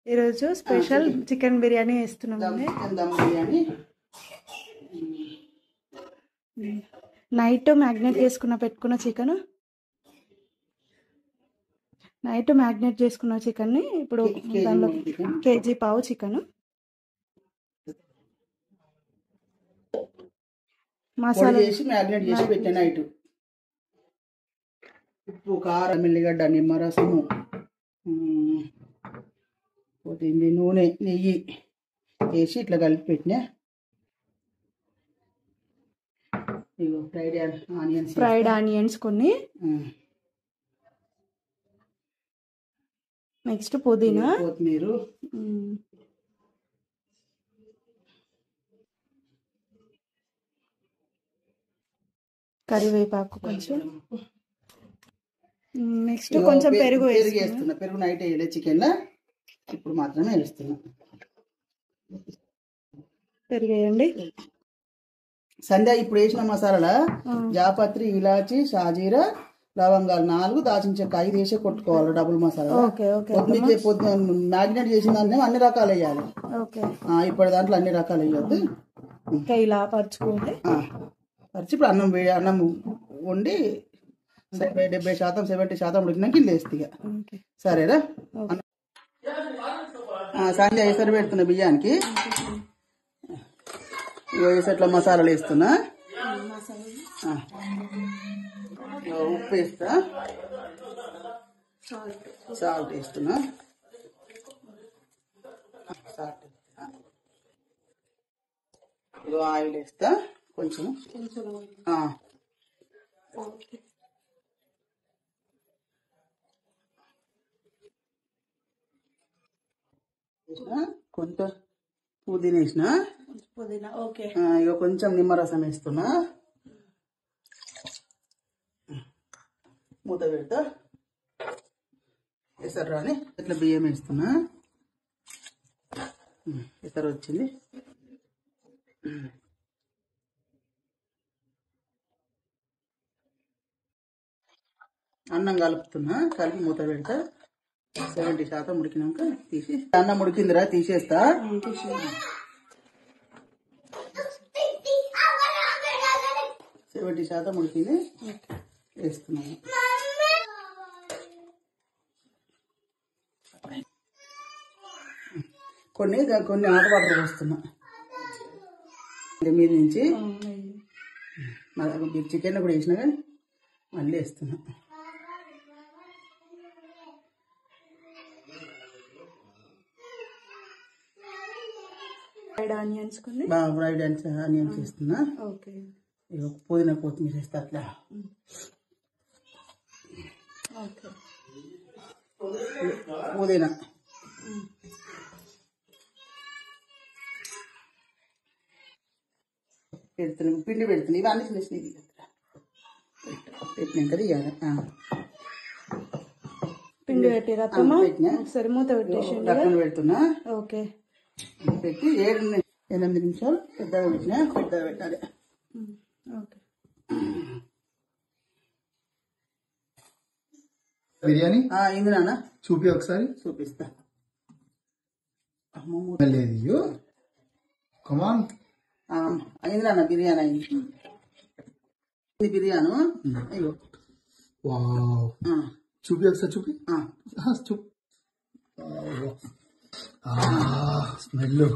ఈరోజు special chicken biryani వేస్తున్నామండి. Dum biryani night marinate పెట్టుకున్న చికెన్ని ఇప్పుడు దానిలో కేజీ పావు చికెన్ మసాలా వేసి మ్యాగ్నేట్ చేసి పెట్టిన నైట్. ఉప్పు, కారం, ఎల్లిగడ్డ, నిమ్మరసము, కొద్దిగా నూనె, నెయ్యి వేసి ఇట్లా కలిపి పెట్టినా. ఇగో ఫ్రైడ్ ఆనియన్స్ కొన్ని, నెక్స్ట్ పుదీనా, కొత్తిమీర, కరివేపాకు కొంచెం, నెక్స్ట్ కొంచెం పెరుగు వేస్తున్నా. పెరుగు నైట్ వేయలే చికెన్లో, ఇప్పుడు మాత్రమే వేస్తున్నా. పెరుగు వేయండి. సంధ్య ఇప్పుడు వేసిన మసాలా జాపత్రి, ఇలాచి, షాజీరా, లవంగాలు 4, దాచిన చెక్క 5 వేసి కొట్టుకోవాలి. డబుల్ మసాలా మ్యాగ్నేట్ చేసిన దాన్ని అన్ని రకాలు వేయాలి. ఇప్పుడు దాంట్లో అన్ని రకాలు వేయద్దు. ఇలా పరుచుకోండి. పరిచి ఇప్పుడు అన్నం వండి 70% 70% ఉడికినాక ఇల్లు వేస్తే ఇక సరేనా. సంధ్య వేసరి పెడుతున్నా బియ్యానికి. వేసట్ల మసాలాలు వేస్తున్నా. ఉప్పు వేస్తా, సాల్ట్ వేస్తున్నా. ఆయిల్ వేస్తా కొంచెం. కొంత పుదీనా వేసిన, ఇక కొంచెం నిమ్మరసం వేస్తున్నా. మూత పెడతా. ఎసరు రాని ఇట్లా బియ్యం వేస్తున్నా. ఎసరు వచ్చింది. అన్నం కలుపుతున్నా. కలిపి మూత పెడతా. 70% ఉడికినాక తీసి, అన్నం ఉడికిందిరా తీసేస్తా. 70% ఉడికింది, వేస్తున్నాను. కొన్ని హాట్ వాటర్ పోస్తున్నా మీద నుంచి. చికెన్ కూడా వేసినా కానీ మళ్ళీ వేస్తున్నా. ఫ్రైడ్ ఆనియన్స్ వేస్తున్నా. పుదీనా, కొత్తిమీర వేస్తా. అట్లా పుదీనా పెడుతున్నాను. పిండి పెడుతున్నాయి. ఇవన్నీ చిన్న చిన్న పెట్టినాక తీయాలి. పిండి పెట్టిరా సరే. మూత పెట్టేసి పెడుతున్నా. ఓకే. పెట్టి 7-8 నిమిషాలు పెద్దగా పెట్టినా. పెద్దగా పెట్టాలి. బిర్యానీ అయింది నాన్న. చూపి ఒకసారి. చూపిస్తా. కమాన్. అయింది నాన్న. బిర్యానీ అయింది. బిర్యానీ చూపి ఒకసారి. చూపి స్మెల్.